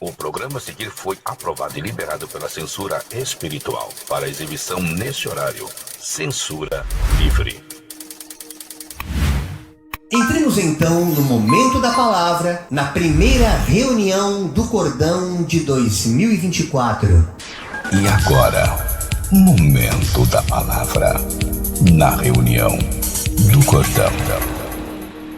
O programa a seguir foi aprovado e liberado pela censura espiritual para exibição neste horário. Censura livre. Entremos então no momento da palavra, na primeira reunião do Cordão de 2024. E agora, momento da palavra, na reunião do Cordão.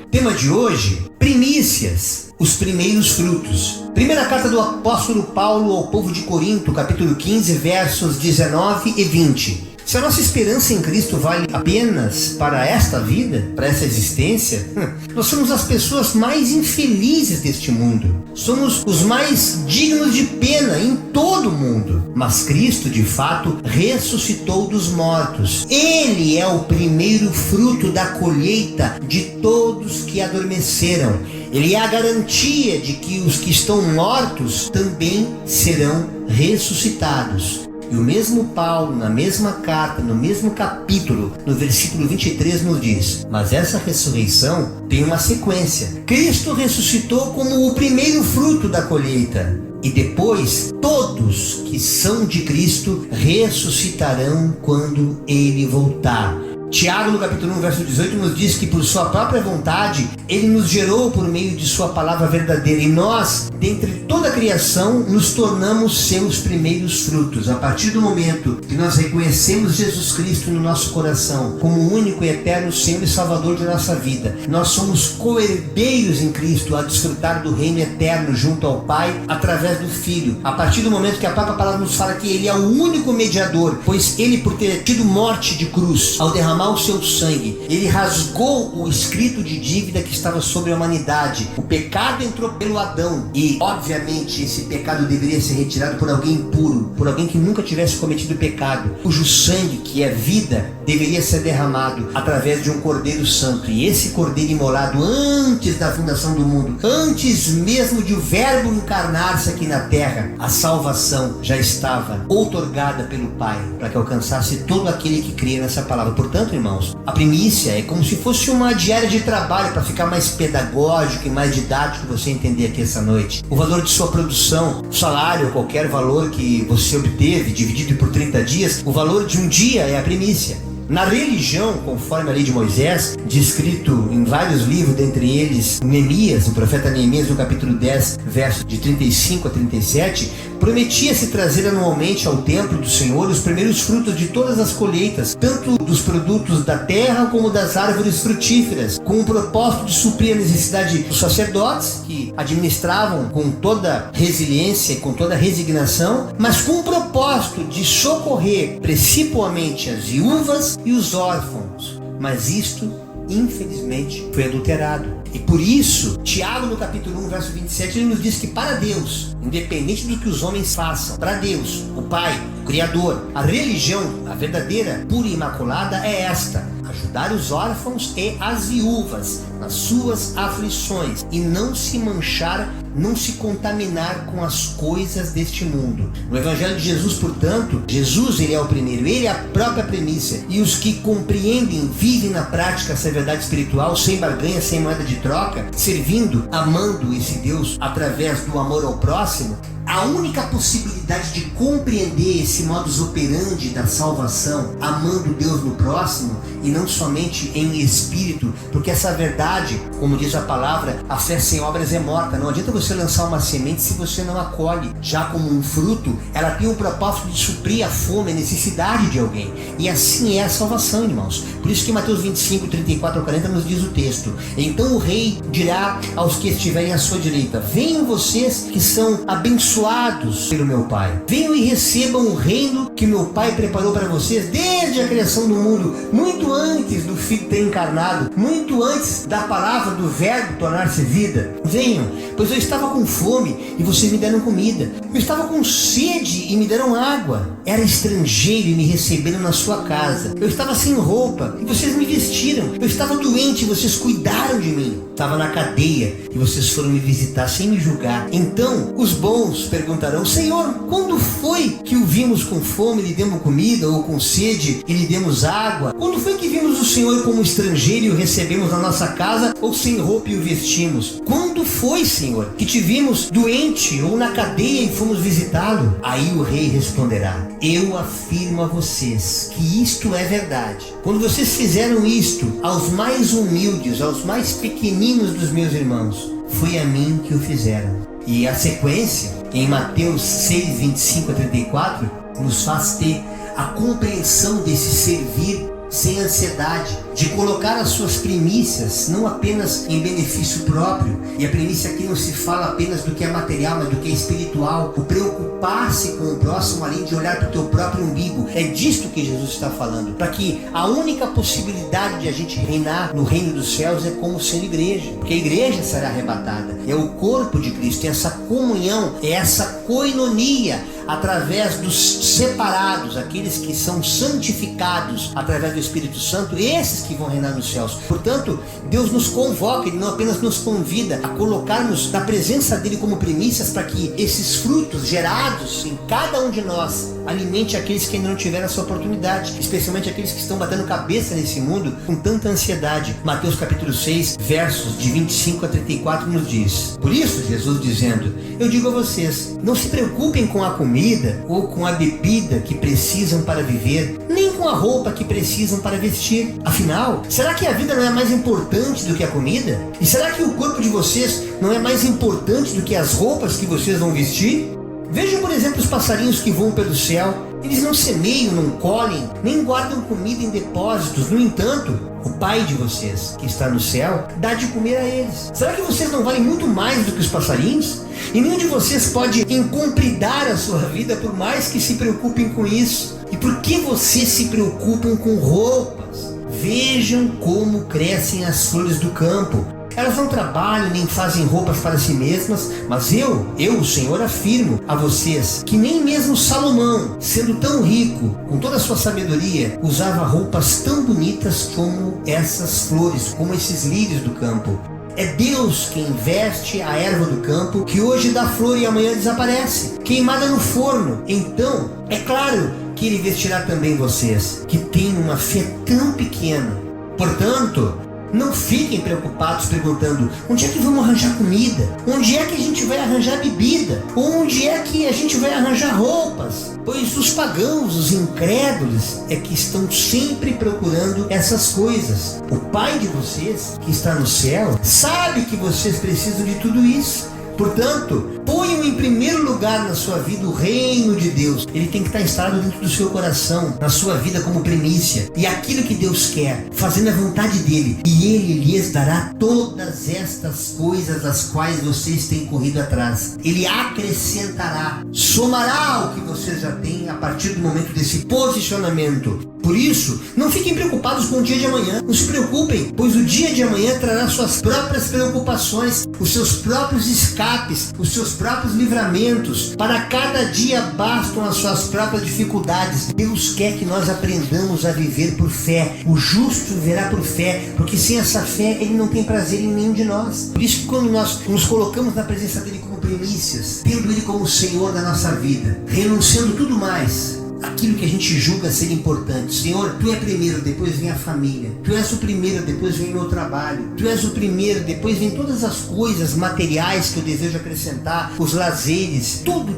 Tema de hoje, primícias, os primeiros frutos. Primeira carta do apóstolo Paulo ao povo de Corinto, capítulo 15, versos 19 e 20. Se a nossa esperança em Cristo vale apenas para esta vida, para essa existência, nós somos as pessoas mais infelizes deste mundo. Somos os mais dignos de pena em todo o mundo. Mas Cristo, de fato, ressuscitou dos mortos. Ele é o primeiro fruto da colheita de todos que adormeceram. Ele é a garantia de que os que estão mortos também serão ressuscitados. E o mesmo Paulo, na mesma carta, no mesmo capítulo, no versículo 23, nos diz: mas essa ressurreição tem uma sequência. Cristo ressuscitou como o primeiro fruto da colheita. E depois, todos que são de Cristo ressuscitarão quando Ele voltar. Tiago, no capítulo 1, verso 18, nos diz que por sua própria vontade, Ele nos gerou por meio de sua palavra verdadeira. E nós, dentre toda a criação, nos tornamos seus primeiros frutos. A partir do momento que nós reconhecemos Jesus Cristo no nosso coração como o único e eterno Senhor e Salvador de nossa vida, nós somos co-herdeiros em Cristo a desfrutar do reino eterno junto ao Pai através do Filho. A partir do momento que a própria palavra nos fala que Ele é o único mediador, pois Ele, por ter tido morte de cruz, ao derramar o seu sangue, Ele rasgou o escrito de dívida que estava sobre a humanidade. O pecado entrou pelo Adão e, obviamente, esse pecado deveria ser retirado por alguém puro, por alguém que nunca tivesse cometido pecado, cujo sangue, que é vida, deveria ser derramado através de um Cordeiro Santo. E esse Cordeiro imolado antes da fundação do mundo, antes mesmo de o Verbo encarnar-se aqui na terra, a salvação já estava outorgada pelo Pai para que alcançasse todo aquele que crê nessa palavra. Portanto, irmãos, a primícia é como se fosse uma diária de trabalho para ficar mais pedagógico e mais didático você entender aqui essa noite. O valor de sua produção, salário, qualquer valor que você obteve, dividido por 30 dias, o valor de um dia é a primícia. Na religião, conforme a lei de Moisés, descrito em vários livros, dentre eles Neemias, o profeta Neemias, no capítulo 10, versos de 35 a 37, prometia-se trazer anualmente ao templo do Senhor os primeiros frutos de todas as colheitas, tanto dos produtos da terra como das árvores frutíferas, com o propósito de suprir a necessidade dos sacerdotes, que administravam com toda resiliência e com toda resignação, mas com o propósito de socorrer principalmente as viúvas e os órfãos. Mas isto, infelizmente, foi adulterado. E por isso, Tiago, no capítulo 1, verso 27, ele nos diz que para Deus, independente do que os homens façam, para Deus, o Pai, o Criador, a religião, a verdadeira, pura e imaculada é esta: ajudar os órfãos e as viúvas nas suas aflições e não se manchar, não se contaminar com as coisas deste mundo. No Evangelho de Jesus, portanto, Jesus, ele é o primeiro, ele é a própria primícia, e os que compreendem, vivem na prática essa verdade espiritual, sem barganha, sem moeda de troca, servindo, amando esse Deus através do amor ao próximo, a única possibilidade de compreender esse modus operandi da salvação, amando Deus no próximo e não somente em espírito, porque essa verdade, como diz a palavra, a fé sem obras é morta. Não adianta você lançar uma semente se você não a colhe. Já como um fruto, ela tem o propósito de suprir a fome, a necessidade de alguém. E assim é a salvação, irmãos. Por isso que Mateus 25, 34 a 40 nos diz o texto: então o rei dirá aos que estiverem à sua direita: venham vocês que são abençoados pelo meu Pai, venham e recebam o reino que meu Pai preparou para vocês desde a criação do mundo, muito antes do Filho ter encarnado, muito antes da palavra do Verbo tornar-se vida. Venham, pois eu estava com fome e vocês me deram comida, eu estava com sede e me deram água, era estrangeiro e me receberam na sua casa, eu estava sem roupa e vocês me vestiram, eu estava doente e vocês cuidaram de mim, estava na cadeia e vocês foram me visitar sem me julgar. Então os bons perguntarão: Senhor, quando foi que o vimos com fome e lhe demos comida, ou com sede e lhe demos água? Quando foi que vimos o Senhor como estrangeiro e o recebemos na nossa casa, ou sem roupa e o vestimos? Quando foi, Senhor, que te vimos doente ou na cadeia e fomos visitá-lo? Aí o rei responderá: eu afirmo a vocês que isto é verdade. Quando vocês fizeram isto aos mais humildes, aos mais pequeninos dos meus irmãos, foi a mim que o fizeram. E a sequência, em Mateus 6, 25 a 34, nos faz ter a compreensão desse servir sem ansiedade, de colocar as suas primícias não apenas em benefício próprio, e a primícia aqui não se fala apenas do que é material, mas do que é espiritual, o preocupar-se com o próximo além de olhar para o teu próprio umbigo. É disto que Jesus está falando, para que a única possibilidade de a gente reinar no reino dos céus é como sendo igreja, porque a igreja será arrebatada, é o corpo de Cristo, é essa comunhão, é essa koinonia, através dos separados, aqueles que são santificados através do Espírito Santo, esses que vão reinar nos céus. Portanto, Deus nos convoca, Ele não apenas nos convida a colocarmos na presença dEle como primícias, para que esses frutos gerados em cada um de nós alimente aqueles que ainda não tiveram essa oportunidade, especialmente aqueles que estão batendo cabeça nesse mundo com tanta ansiedade. Mateus capítulo 6, versos de 25 a 34 nos diz: por isso, Jesus dizendo, eu digo a vocês, não se preocupem com a comida ou com a bebida que precisam para viver, nem com a roupa que precisam para vestir. Afinal, será que a vida não é mais importante do que a comida? E será que o corpo de vocês não é mais importante do que as roupas que vocês vão vestir? Vejam, por exemplo, os passarinhos que voam pelo céu. Eles não semeiam, não colhem, nem guardam comida em depósitos. No entanto, o Pai de vocês, que está no céu, dá de comer a eles. Será que vocês não valem muito mais do que os passarinhos? E nenhum de vocês pode encompridar a sua vida, por mais que se preocupem com isso. E por que vocês se preocupam com roupas? Vejam como crescem as flores do campo. Elas não trabalham nem fazem roupas para si mesmas, mas eu, o Senhor, afirmo a vocês que nem mesmo Salomão, sendo tão rico, com toda a sua sabedoria, usava roupas tão bonitas como essas flores, como esses lírios do campo. É Deus quem veste a erva do campo, que hoje dá flor e amanhã desaparece, queimada no forno. Então, é claro que Ele vestirá também vocês, que têm uma fé tão pequena. Portanto, não fiquem preocupados perguntando: onde é que vamos arranjar comida? Onde é que a gente vai arranjar bebida? Onde é que a gente vai arranjar roupas? Pois os pagãos, os incrédulos, é que estão sempre procurando essas coisas. O Pai de vocês, que está no céu, sabe que vocês precisam de tudo isso. Portanto, ponham em primeiro lugar na sua vida o reino de Deus. Ele tem que estar instalado dentro do seu coração, na sua vida como primícia. E aquilo que Deus quer, fazendo a vontade dele. E Ele lhes dará todas estas coisas das quais vocês têm corrido atrás. Ele acrescentará, somará ao que vocês já têm a partir do momento desse posicionamento. Por isso, não fiquem preocupados com o dia de amanhã. Não se preocupem, pois o dia de amanhã trará suas próprias preocupações, os seus próprios escapes, os seus próprios livramentos. Para cada dia bastam as suas próprias dificuldades. Deus quer que nós aprendamos a viver por fé. O justo viverá por fé, porque sem essa fé Ele não tem prazer em nenhum de nós. Por isso que quando nós nos colocamos na presença dEle como primícias, tendo Ele como Senhor da nossa vida, renunciando tudo mais, aquilo que a gente julga ser importante. Senhor, Tu é primeiro, depois vem a família. Tu és o primeiro, depois vem o meu trabalho. Tu és o primeiro, depois vem todas as coisas materiais que eu desejo acrescentar, os lazeres, tudo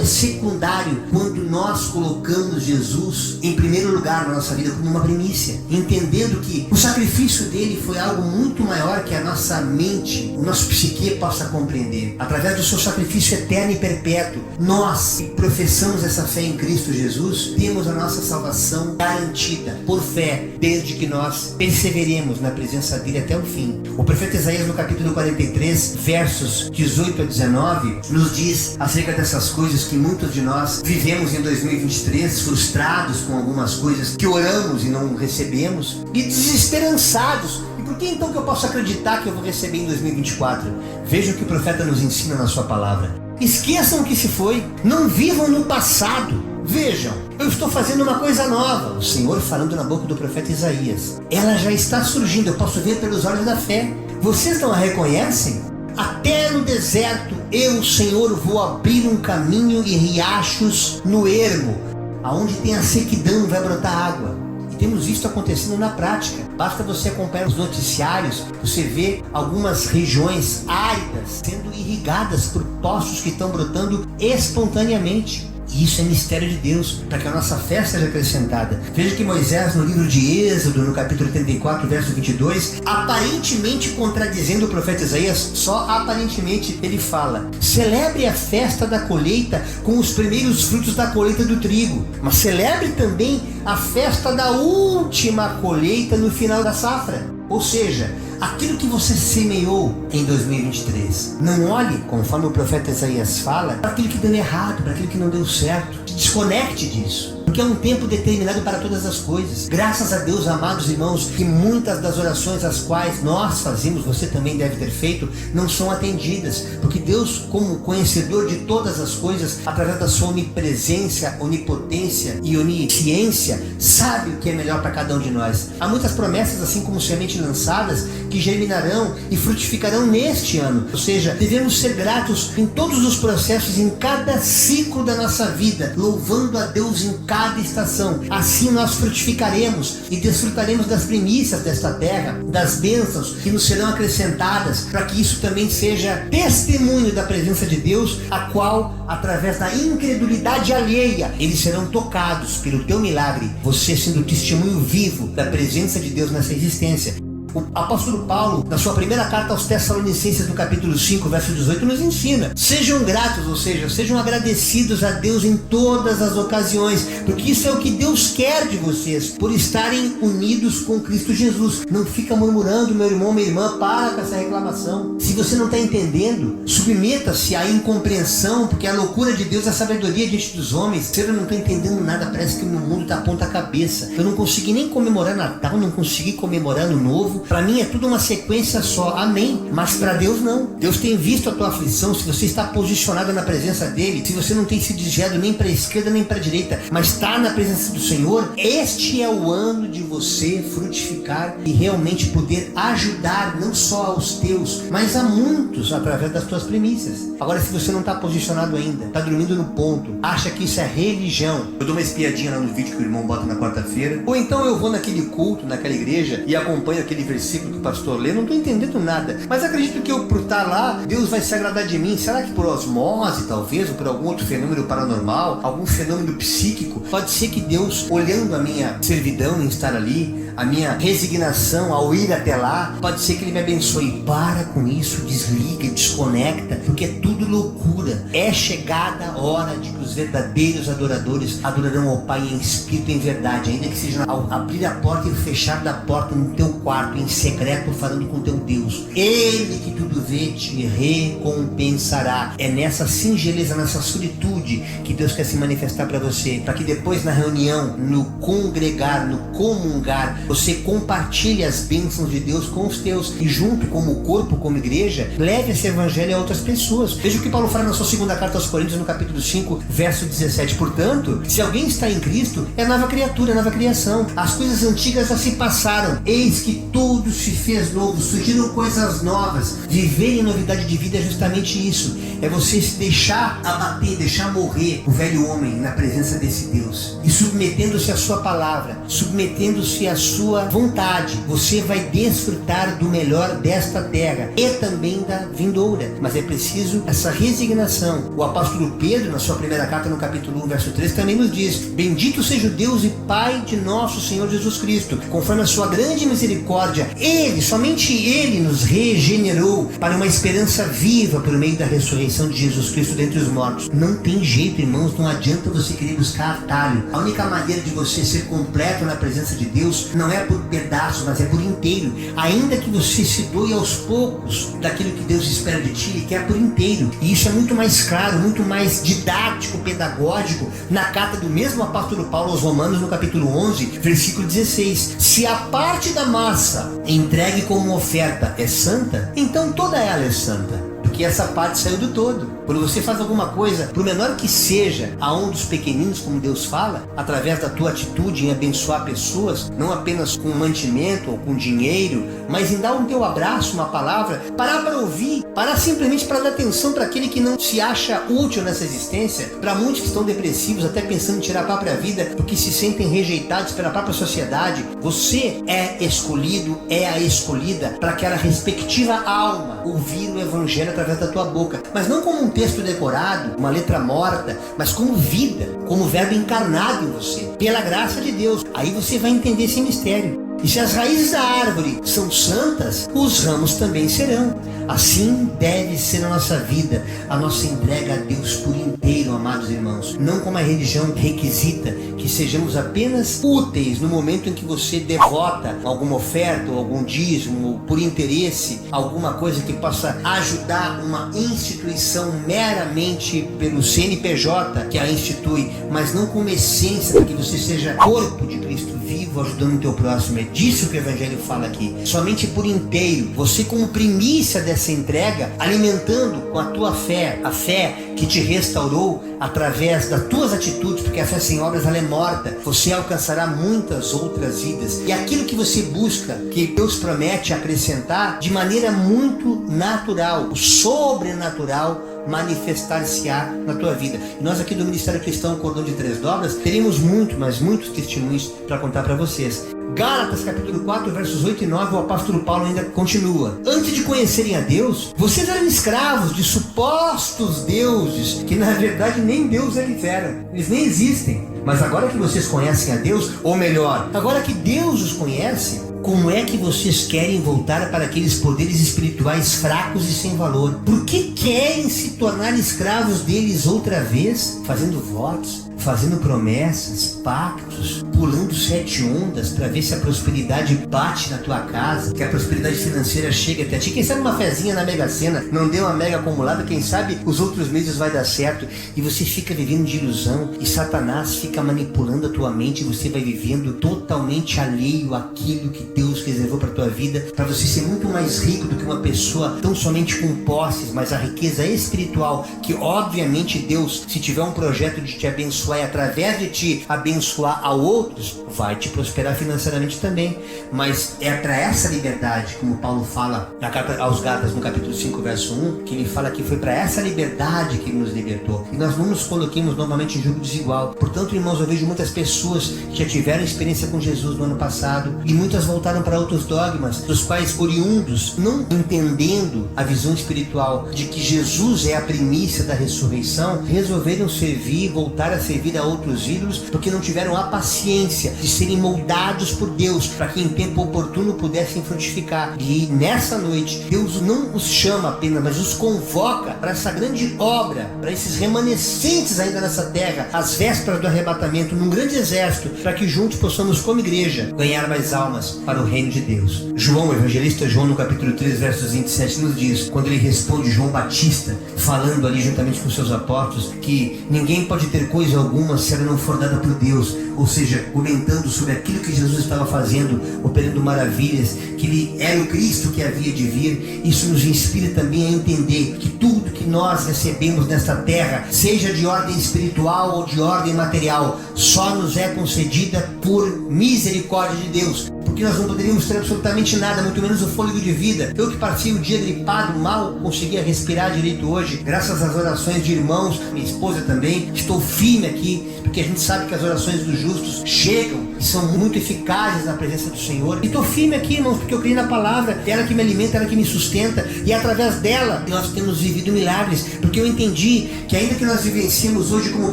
é secundário quando nós colocamos Jesus em primeiro lugar na nossa vida como uma primícia, entendendo que o sacrifício dele foi algo muito maior que a nossa mente, o nosso psique possa compreender. Através do seu sacrifício eterno e perpétuo, nós que professamos essa fé em Cristo Jesus, temos a nossa salvação garantida por fé, desde que nós perseveremos na presença dele até o fim. O profeta Isaías, no capítulo 43, versos 18 a 19, nos diz acerca dessas coisas que muitos de nós vivemos em 2023, frustrados com algumas coisas que oramos e não recebemos, e desesperançados. E por que então que eu posso acreditar que eu vou receber em 2024? Veja o que o profeta nos ensina na sua palavra. Esqueçam o que se foi, não vivam no passado. Vejam, eu estou fazendo uma coisa nova. O Senhor falando na boca do profeta Isaías. Ela já está surgindo, eu posso ver pelos olhos da fé. Vocês não a reconhecem? Até no deserto eu, Senhor, vou abrir um caminho e riachos no ermo. Aonde tem a sequidão vai brotar água. E temos visto acontecendo na prática. Basta você acompanhar os noticiários, você vê algumas regiões áridas sendo irrigadas por poços que estão brotando espontaneamente. E isso é mistério de Deus, para que a nossa fé seja acrescentada. Veja que Moisés, no livro de Êxodo, no capítulo 34, verso 22, aparentemente contradizendo o profeta Isaías, só aparentemente ele fala: celebre a festa da colheita com os primeiros frutos da colheita do trigo, mas celebre também a festa da última colheita no final da safra. Ou seja, aquilo que você semeou em 2023. Não olhe, conforme o profeta Isaías fala, para aquilo que deu errado, para aquilo que não deu certo. Te desconecte disso. Porque é um tempo determinado para todas as coisas. Graças a Deus, amados irmãos, que muitas das orações as quais nós fazemos, você também deve ter feito, não são atendidas. Porque Deus, como conhecedor de todas as coisas, através da sua onipresença, onipotência e onisciência, sabe o que é melhor para cada um de nós. Há muitas promessas, assim como sementes lançadas, que germinarão e frutificarão neste ano. Ou seja, devemos ser gratos em todos os processos, em cada ciclo da nossa vida, louvando a Deus em cada estação. Assim nós frutificaremos e desfrutaremos das primícias desta terra, das bênçãos que nos serão acrescentadas, para que isso também seja testemunho da presença de Deus, a qual, através da incredulidade alheia, eles serão tocados pelo teu milagre, você sendo testemunho vivo da presença de Deus nessa existência. O apóstolo Paulo, na sua primeira carta aos Tessalonicenses, no capítulo 5, verso 18, nos ensina: sejam gratos, ou seja, sejam agradecidos a Deus em todas as ocasiões, porque isso é o que Deus quer de vocês, por estarem unidos com Cristo Jesus. Não fica murmurando, meu irmão, minha irmã, para com essa reclamação. Se você não está entendendo, submeta-se à incompreensão, porque a loucura de Deus é a sabedoria diante dos homens. Se eu não estou entendendo nada, parece que o meu mundo está ponta cabeça. Eu não consegui nem comemorar Natal, não consegui comemorar Ano Novo. Para mim é tudo uma sequência só, amém. Mas para Deus não. Deus tem visto a tua aflição, se você está posicionado na presença dele, se você não tem se desviado nem para a esquerda nem para a direita, mas está na presença do Senhor, este é o ano de você frutificar e realmente poder ajudar não só aos teus, mas a muitos através das tuas primícias. Agora, se você não está posicionado ainda, está dormindo no ponto, acha que isso é religião, eu dou uma espiadinha lá no vídeo que o irmão bota na quarta-feira, ou então eu vou naquele culto, naquela igreja e acompanho aquele versículo que o pastor lê, não estou entendendo nada, mas acredito que eu, por estar lá, Deus vai se agradar de mim. Será que por osmose, talvez, ou por algum outro fenômeno paranormal, algum fenômeno psíquico? Pode ser que Deus, olhando a minha servidão em estar ali, a minha resignação ao ir até lá, pode ser que ele me abençoe. Para com isso, desliga, desconecta, porque é tudo loucura. É chegada a hora de que os verdadeiros adoradores adorarão ao Pai em espírito e em verdade, ainda que seja ao abrir a porta e fechar da porta no teu quarto, em secreto, falando com teu Deus. Ele que tudo vê te recompensará. É nessa singeleza, nessa solitude que Deus quer se manifestar para você, para que depois na reunião, no congregar, no comungar, você compartilhe as bênçãos de Deus com os teus e junto como corpo, como igreja, leve esse evangelho a outras pessoas. Veja o que Paulo fala na sua segunda carta aos Coríntios, no capítulo 5, verso 17. Portanto, se alguém está em Cristo, é nova criatura, nova criação. As coisas antigas já se passaram, eis que tudo se fez novo, surgiram coisas novas. Viver em novidade de vida é justamente isso, é você se deixar abater, deixar morrer o velho homem na presença desse Deus, e submetendo-se à sua palavra, submetendo-se à sua vontade, você vai desfrutar do melhor desta terra e também da vindoura. Mas é preciso essa resignação. O apóstolo Pedro, na sua primeira carta, no capítulo 1, verso 3, também nos diz: bendito seja o Deus e Pai de nosso Senhor Jesus Cristo, conforme a sua grande misericórdia, Ele, somente Ele nos regenerou para uma esperança viva por meio da ressurreição de Jesus Cristo dentre os mortos. Não tem jeito, irmãos, não adianta você querer buscar atalho. A única maneira de você ser completo na presença de Deus não é por pedaços, mas é por inteiro. Ainda que você se doe aos poucos daquilo que Deus espera de ti, Ele quer por inteiro. E isso é muito mais claro, muito mais didático, pedagógico, na carta do mesmo apóstolo Paulo aos Romanos, no capítulo 11, versículo 16. Se a parte da massa entregue como oferta é santa, então toda ela é santa. porque essa parte saiu do todo. Quando você faz alguma coisa, por menor que seja, a um dos pequeninos, como Deus fala, através da tua atitude em abençoar pessoas, não apenas com mantimento ou com dinheiro, mas em dar um teu abraço, uma palavra, parar para ouvir, parar simplesmente para dar atenção para aquele que não se acha útil nessa existência, para muitos que estão depressivos, até pensando em tirar a própria vida, porque se sentem rejeitados pela própria sociedade. Você é escolhido, é a escolhida para aquela respectiva alma ouvir o evangelho através da tua boca, mas não como um texto decorado, uma letra morta, mas como vida, como verbo encarnado em você, pela graça de Deus. Aí você vai entender esse mistério. E se as raízes da árvore são santas, os ramos também serão. Assim deve ser a nossa vida, a nossa entrega a Deus por inteiro, amados irmãos. Não como a religião requisita que sejamos apenas úteis no momento em que você devota alguma oferta, ou algum dízimo, ou por interesse, alguma coisa que possa ajudar uma instituição meramente pelo CNPJ que a institui, mas não como essência para que você seja corpo de Cristo vivo, ajudando o teu próximo. É disso que o Evangelho fala aqui. Somente por inteiro, você como primícia dessa entrega, alimentando com a tua fé, a fé que te restaurou através das tuas atitudes, porque a fé sem obras ela é morta, você alcançará muitas outras vidas. E aquilo que você busca, que Deus promete acrescentar de maneira muito natural, o sobrenatural, manifestar-se-á na tua vida. E nós aqui do Ministério Cristão Cordão de Três Dobras teremos muitos testemunhos para contar para vocês. Gálatas capítulo 4, versos 8 e 9, o apóstolo Paulo ainda continua. Antes de conhecerem a Deus, vocês eram escravos de supostos deuses, que na verdade nem Deus eles eram, eles nem existem. Mas agora que vocês conhecem a Deus, ou melhor, agora que Deus os conhece, como é que vocês querem voltar para aqueles poderes espirituais fracos e sem valor? Por que querem se tornar escravos deles outra vez? Fazendo votos, fazendo promessas, pactos, pulando 7 ondas para ver se a prosperidade bate na tua casa, que a prosperidade financeira chega até ti. Quem sabe uma fezinha na Mega Sena, não deu uma mega acumulada, quem sabe os outros meses vai dar certo, e você fica vivendo de ilusão, e Satanás fica manipulando a tua mente, e você vai vivendo totalmente alheio àquilo que Deus reservou para a tua vida, para você ser muito mais rico do que uma pessoa tão somente com posses, mas a riqueza espiritual, que obviamente Deus, se tiver um projeto de te abençoar e através de ti abençoar a outros, vai te prosperar financeiramente também. Mas é para essa liberdade, como Paulo fala na carta aos Gálatas, no capítulo 5, verso 1, que ele fala que foi para essa liberdade que ele nos libertou. E nós não nos coloquemos novamente em julgo desigual. Portanto, irmãos, eu vejo muitas pessoas que já tiveram experiência com Jesus no ano passado, e muitas voltaram para outros dogmas, dos quais oriundos, não entendendo a visão espiritual de que Jesus é a primícia da ressurreição, resolveram servir, voltar a servir a outros ídolos, porque não tiveram a paciência de serem moldados por Deus, para que em tempo oportuno pudessem frutificar. E nessa noite, Deus não os chama apenas, mas os convoca para essa grande obra, para esses remanescentes ainda nessa terra, às vésperas do arrebatamento, num grande exército, para que juntos possamos, como igreja, ganhar mais almas para o reino de Deus. João, o evangelista João, no capítulo 3, versos 27, nos diz, quando ele responde João Batista, falando ali juntamente com seus apóstolos, que ninguém pode ter coisa alguma se ela não for dada por Deus, ou seja, comentando sobre aquilo que Jesus estava fazendo, operando maravilhas, que ele era o Cristo que havia de vir. Isso nos inspira também a entender que tudo que nós recebemos nesta terra, seja de ordem espiritual ou de ordem material, só nos é concedida por misericórdia de Deus, porque nós não poderíamos ter absolutamente nada, muito menos o fôlego de vida. Eu que passei o dia gripado, mal conseguia respirar direito hoje, graças às orações de irmãos, minha esposa também, estou firme aqui, porque a gente sabe que as orações dos justos chegam e são muito eficazes na presença do Senhor. E estou firme aqui, irmãos, porque eu creio na palavra, ela que me alimenta, ela que me sustenta, e através dela nós temos vivido milagres, porque eu entendi que ainda que nós vivenciemos hoje como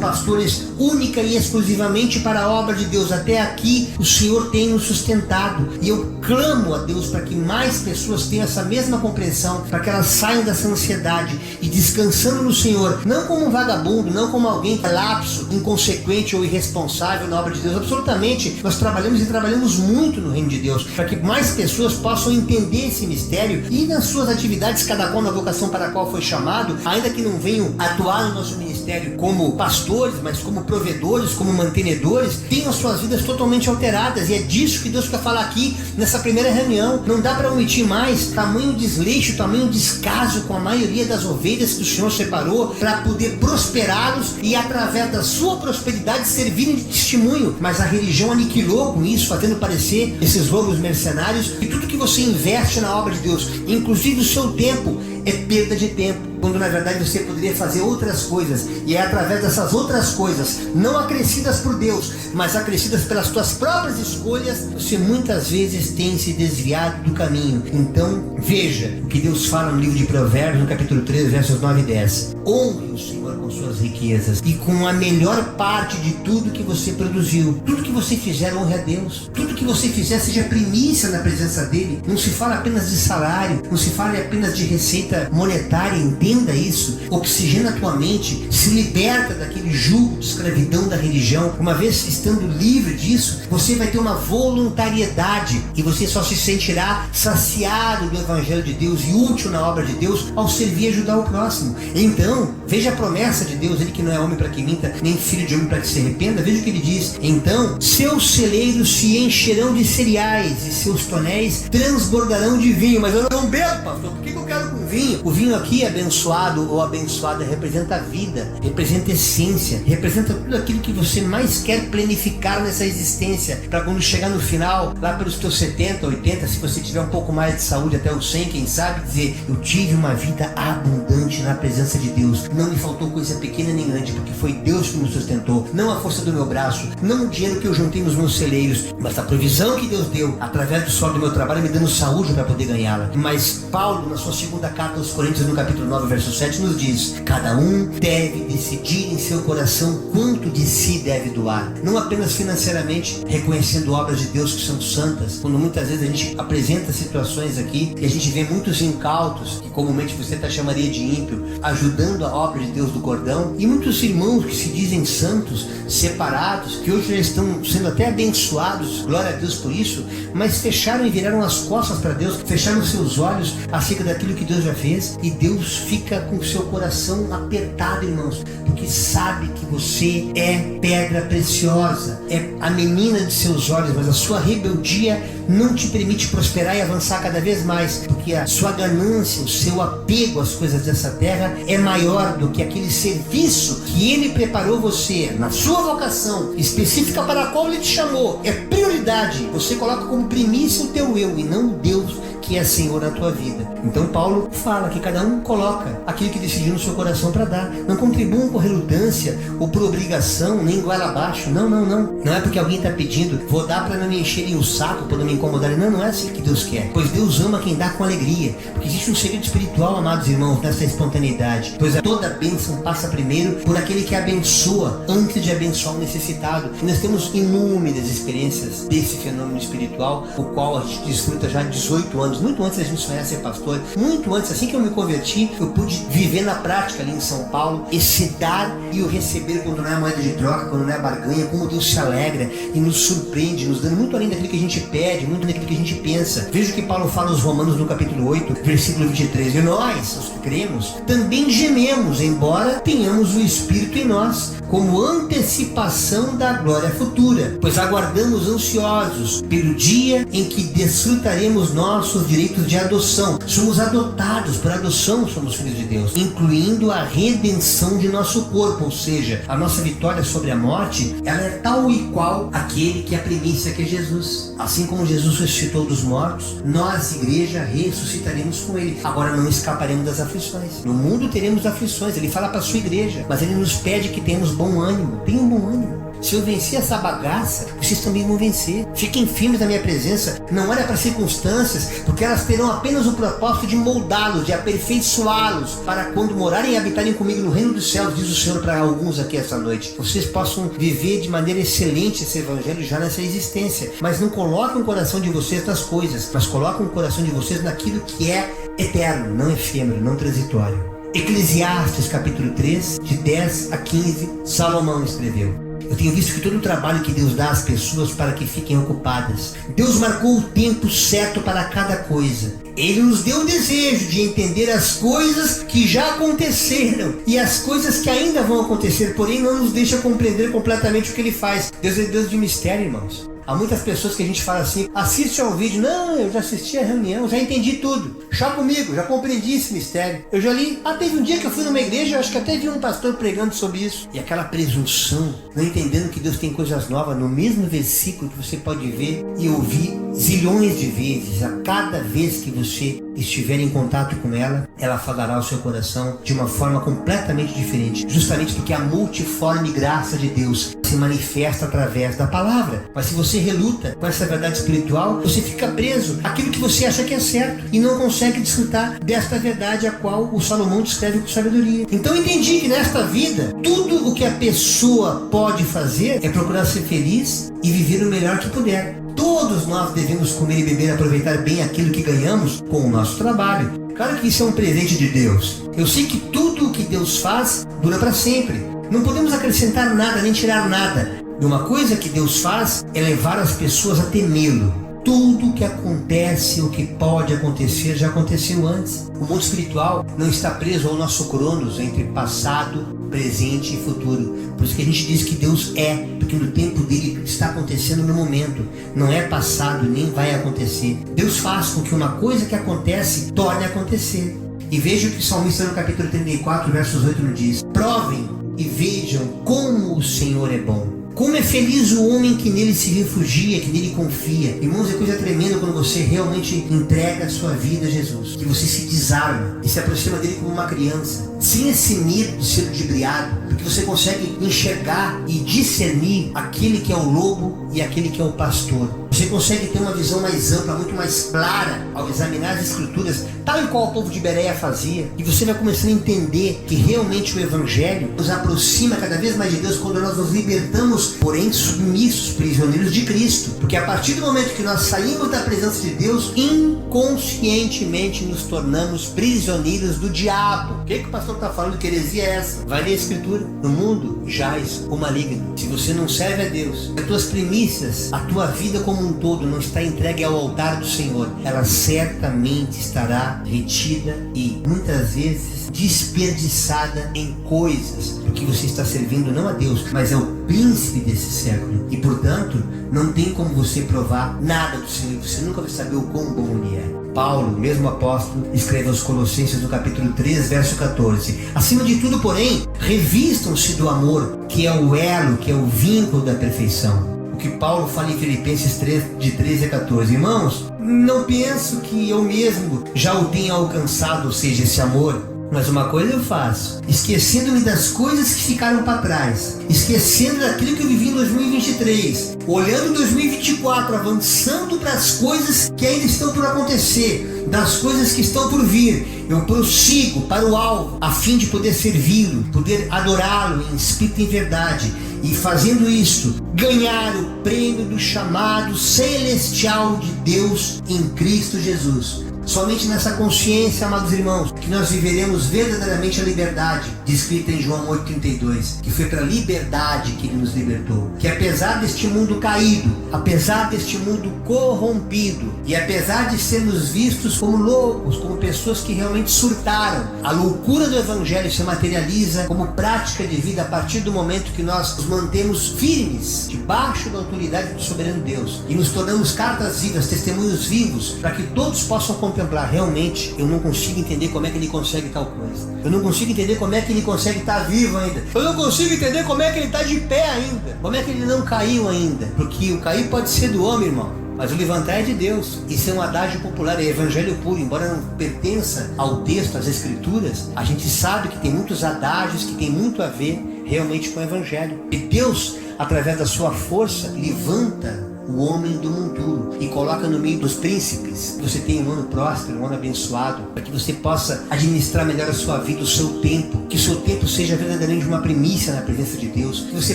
pastores única e exclusivamente para a obra de Deus, até aqui o Senhor tem nos sustentado. E eu clamo a Deus para que mais pessoas tenham essa mesma compreensão, para que elas saiam dessa ansiedade e descansando no Senhor, não como um vagabundo, não como alguém que é lapso, inconsequente ou irresponsável na obra de Deus. Absolutamente, nós trabalhamos muito no reino de Deus, para que mais pessoas possam entender esse mistério e nas suas atividades, cada qual na vocação para a qual foi chamado, ainda que não venham atuar no nosso ministério como pastores, mas como provedores, como mantenedores, tenham as suas vidas totalmente alteradas. E é disso que Deus quer falar falar aqui nessa primeira reunião. Não dá para omitir mais tamanho desleixo, tamanho descaso com a maioria das ovelhas que o Senhor separou para poder prosperá-los e através da sua prosperidade servirem de testemunho. Mas a religião aniquilou com isso, fazendo parecer esses lobos mercenários, e tudo que você investe na obra de Deus, inclusive o seu tempo, é perda de tempo, quando na verdade você poderia fazer outras coisas, e é através dessas outras coisas, não acrescidas por Deus, mas acrescidas pelas tuas próprias escolhas, você muitas vezes tem se desviado do caminho. Então veja o que Deus fala no livro de Provérbios, no capítulo 13, versos 9 e 10. Honre o Senhor com suas riquezas e com a melhor parte de tudo que você produziu. Tudo que você fizer, honre a Deus. Tudo que você fizer, seja primícia na presença dele. Não se fala apenas de salário, não se fala apenas de receita monetária. Entenda isso. Oxigena a tua mente, se liberta daquele jugo de escravidão da religião. Uma vez estando livre disso, você vai ter uma voluntariedade e você só se sentirá saciado do Evangelho de Deus e útil na obra de Deus ao servir e ajudar o próximo. Então, veja a promessa de Deus, ele que não é homem para que minta, nem filho de homem para que se arrependa. Veja o que ele diz: então seus celeiros se encherão de cereais e seus tonéis transbordarão de vinho. Mas eu não bebo, pastor, por que eu quero com vinho? O vinho aqui, abençoado ou abençoada, representa a vida, representa a essência, representa tudo aquilo que você mais quer planificar nessa existência, para quando chegar no final, lá pelos teus 70, 80, se você tiver um pouco mais de saúde, até os 100, quem sabe, dizer: eu tive uma vida abundante na presença de Deus, não me faltou coisa pequena nem grande, porque foi Deus que me sustentou, não a força do meu braço, não o dinheiro que eu juntei nos meus celeiros, mas a provisão que Deus deu através do suor do meu trabalho, me dando saúde para poder ganhá-la. Mas Paulo, na sua segunda carta aos Coríntios, no capítulo 9, verso 7, nos diz: cada um deve decidir em seu coração quanto de si deve doar, não apenas financeiramente, reconhecendo obras de Deus que são santas. Quando muitas vezes a gente apresenta situações aqui e a gente vê muitos incautos, que comumente você até chamaria de ímpio, ajudando a obra de Deus do cordão, e muitos irmãos que se dizem santos, separados, que hoje já estão sendo até abençoados, glória a Deus por isso, mas fecharam e viraram as costas para Deus, fecharam seus olhos acerca daquilo que Deus já fez, e Deus fica com o seu coração apertado, irmãos, porque sabe que você é pedra preciosa, é a menina de seus olhos, mas a sua rebeldia não te permite prosperar e avançar cada vez mais, porque a sua ganância, o seu apego às coisas dessa terra é maior do que aquele serviço que ele preparou você na sua vocação específica para a qual ele te chamou. É prioridade, você coloca como primícia o teu eu e não o Deus que é Senhor na tua vida. Então Paulo fala que cada um coloca aquilo que decidiu no seu coração para dar. Não contribuam por relutância ou por obrigação, nem igual abaixo. Não. Não é porque alguém está pedindo, vou dar para não me encherem o saco, para não me incomodarem. Não é assim que Deus quer. Pois Deus ama quem dá com alegria. Porque existe um segredo espiritual, amados irmãos, nessa espontaneidade. Pois toda bênção passa primeiro por aquele que abençoa, antes de abençoar o necessitado. E nós temos inúmeras experiências desse fenômeno espiritual, o qual a gente desfruta já há 18 anos. Muito antes da gente sonhar ser pastor, muito antes, assim que eu me converti, eu pude viver na prática ali em São Paulo, esse dar e o receber quando não é moeda de troca, quando não é barganha, como Deus se alegra e nos surpreende, nos dando muito além daquilo que a gente pede, muito daquilo que a gente pensa. Veja o que Paulo fala aos Romanos no capítulo 8, versículo 23. E nós, os que cremos, também gememos, embora tenhamos o Espírito em nós, como antecipação da glória futura, pois aguardamos ansiosos pelo dia em que desfrutaremos nossos direitos de adoção. Somos adotados, por adoção somos filhos de Deus, incluindo a redenção de nosso corpo, ou seja, a nossa vitória sobre a morte, ela é tal e qual aquele que é a primícia, que é Jesus. Assim como Jesus ressuscitou dos mortos, nós, igreja, ressuscitaremos com ele. Agora não escaparemos das aflições. No mundo teremos aflições, ele fala para a sua igreja, mas ele nos pede que tenhamos bom ânimo. Tenham bom ânimo. Se eu vencer essa bagaça, vocês também vão vencer. Fiquem firmes na minha presença. Não olhem para as circunstâncias, porque elas terão apenas o propósito de moldá-los, de aperfeiçoá-los, para quando morarem e habitarem comigo no reino dos céus, diz o Senhor para alguns aqui essa noite, vocês possam viver de maneira excelente esse evangelho já nessa existência. Mas não coloquem o coração de vocês nas coisas, mas coloquem o coração de vocês naquilo que é eterno, não efêmero, não transitório. Eclesiastes capítulo 3, de 10 a 15, Salomão escreveu: eu tenho visto que todo o trabalho que Deus dá às pessoas para que fiquem ocupadas, Deus marcou o tempo certo para cada coisa. Ele nos deu o desejo de entender as coisas que já aconteceram e as coisas que ainda vão acontecer, porém não nos deixa compreender completamente o que Ele faz. Deus é Deus de mistério, irmãos. Há muitas pessoas que a gente fala assim, assiste ao vídeo, não, eu já assisti a reunião, já entendi tudo. Chá comigo, já compreendi esse mistério. Eu já li, teve um dia que eu fui numa igreja, eu acho que até vi um pastor pregando sobre isso. E aquela presunção, não entendendo que Deus tem coisas novas no mesmo versículo que você pode ver e ouvir zilhões de vezes. A cada vez que você estiver em contato com ela, ela falará ao seu coração de uma forma completamente diferente, justamente porque a multiforme graça de Deus se manifesta através da palavra. Mas se você reluta com essa verdade espiritual, você fica preso àquilo que você acha que é certo e não consegue desfrutar desta verdade a qual o Salomão descreve com sabedoria. Então eu entendi que nesta vida, tudo o que a pessoa pode fazer é procurar ser feliz e viver o melhor que puder. Todos nós devemos comer e beber, aproveitar bem aquilo que ganhamos com o nosso trabalho. Claro que isso é um presente de Deus. Eu sei que tudo o que Deus faz dura para sempre. Não podemos acrescentar nada nem tirar nada. E uma coisa que Deus faz é levar as pessoas a temê-lo. Tudo que acontece, o que pode acontecer, já aconteceu antes. O mundo espiritual não está preso ao nosso cronos entre passado, presente e futuro. Por isso que a gente diz que Deus é, porque no tempo dele está acontecendo no momento. Não é passado, nem vai acontecer. Deus faz com que uma coisa que acontece torne a acontecer. E veja o que o salmista no capítulo 34, versos 8 nos diz: provem e vejam como o Senhor é bom. Como é feliz o homem que nele se refugia, que nele confia. Irmãos, é coisa tremenda quando você realmente entrega a sua vida a Jesus. Que você se desarma e se aproxima dele como uma criança. Sem esse medo de ser ludibriado. Porque você consegue enxergar e discernir aquele que é o lobo e aquele que é o pastor. Você consegue ter uma visão mais ampla, muito mais clara ao examinar as escrituras, tal e qual o povo de Bereia fazia. E você vai começando a entender que realmente o Evangelho nos aproxima cada vez mais de Deus quando nós nos libertamos, porém submissos, prisioneiros de Cristo. Porque a partir do momento que nós saímos da presença de Deus, inconscientemente nos tornamos prisioneiros do diabo. O que o pastor está falando? Que heresia é essa? Vai ler a escritura. No mundo jaz o maligno. Se você não serve a Deus, as tuas primícias, a tua vida como um todo não está entregue ao altar do Senhor, ela certamente estará retida e muitas vezes desperdiçada em coisas, porque você está servindo não a Deus, mas ao príncipe desse século. E portanto, não tem como você provar nada do Senhor, você nunca vai saber o quão bom ele é. Paulo, mesmo apóstolo, escreve aos Colossenses no capítulo 3, verso 14: acima de tudo, porém, revistam-se do amor, que é o elo, que é o vínculo da perfeição. O que Paulo fala em Filipenses 3, de 13 a 14. Irmãos, não penso que eu mesmo já o tenha alcançado, ou seja, esse amor. Mas uma coisa eu faço, esquecendo-me das coisas que ficaram para trás, esquecendo daquilo que eu vivi em 2023, olhando 2024, avançando para as coisas que ainda estão por acontecer, das coisas que estão por vir, eu prossigo para o alvo, a fim de poder servi-lo, poder adorá-lo em espírito e em verdade, e fazendo isto, ganhar o prêmio do chamado celestial de Deus em Cristo Jesus. Somente nessa consciência, amados irmãos, que nós viveremos verdadeiramente a liberdade, descrita em João 8,32, que foi para a liberdade que Ele nos libertou. Que apesar deste mundo caído, apesar deste mundo corrompido, e apesar de sermos vistos como loucos, como pessoas que realmente surtaram, a loucura do Evangelho se materializa como prática de vida a partir do momento que nós nos mantemos firmes, debaixo da autoridade do soberano Deus, e nos tornamos cartas vivas, testemunhos vivos, para que todos possam contemplar. Realmente, eu não consigo entender como é que ele consegue tal coisa. Eu não consigo entender como é que ele consegue estar vivo ainda. Eu não consigo entender como é que ele está de pé ainda. Como é que ele não caiu ainda. Porque o cair pode ser do homem, irmão, mas o levantar é de Deus. Isso é um adágio popular, é evangelho puro. Embora não pertença ao texto, às escrituras, a gente sabe que tem muitos adágios que tem muito a ver realmente com o evangelho. E Deus, através da sua força, levanta o homem do monturo e coloca no meio dos príncipes. Você tem um ano próspero, um ano abençoado, para que você possa administrar melhor a sua vida, o seu tempo, que o seu tempo seja verdadeiramente uma primícia na presença de Deus, que você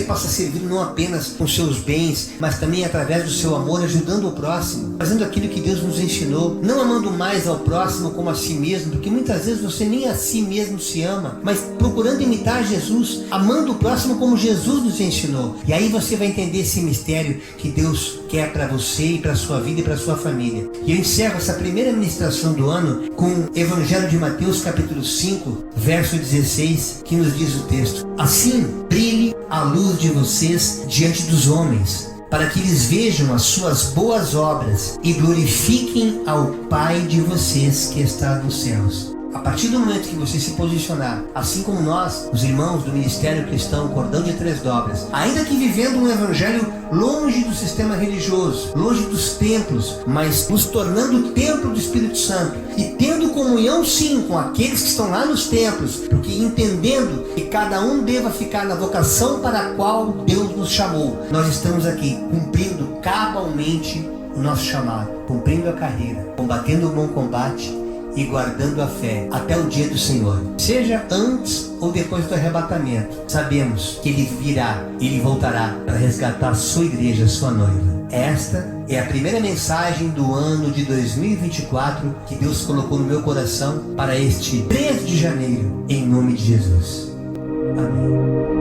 possa servir não apenas com seus bens, mas também através do seu amor, ajudando o próximo, fazendo aquilo que Deus nos ensinou, não amando mais ao próximo como a si mesmo, porque muitas vezes você nem a si mesmo se ama, mas procurando imitar Jesus, amando o próximo como Jesus nos ensinou. E aí você vai entender esse mistério que Deus quer para você e para a sua vida e para a sua família. E eu encerro essa primeira ministração do ano com o Evangelho de Mateus, capítulo 5, verso 16, que nos diz o texto: assim brilhe a luz de vocês diante dos homens, para que eles vejam as suas boas obras e glorifiquem ao Pai de vocês que está nos céus. A partir do momento que você se posicionar, assim como nós, os irmãos do Ministério Cristão Cordão de Três Dobras, ainda que vivendo um evangelho longe do sistema religioso, longe dos templos, mas nos tornando o templo do Espírito Santo e tendo comunhão sim com aqueles que estão lá nos templos, porque entendendo que cada um deva ficar na vocação para a qual Deus nos chamou, nós estamos aqui cumprindo cabalmente o nosso chamado, cumprindo a carreira, combatendo o bom combate e guardando a fé até o dia do Senhor. Seja antes ou depois do arrebatamento, sabemos que Ele virá, Ele voltará para resgatar a sua igreja, a sua noiva. Esta é a primeira mensagem do ano de 2024 que Deus colocou no meu coração para este 3 de janeiro, em nome de Jesus. Amém.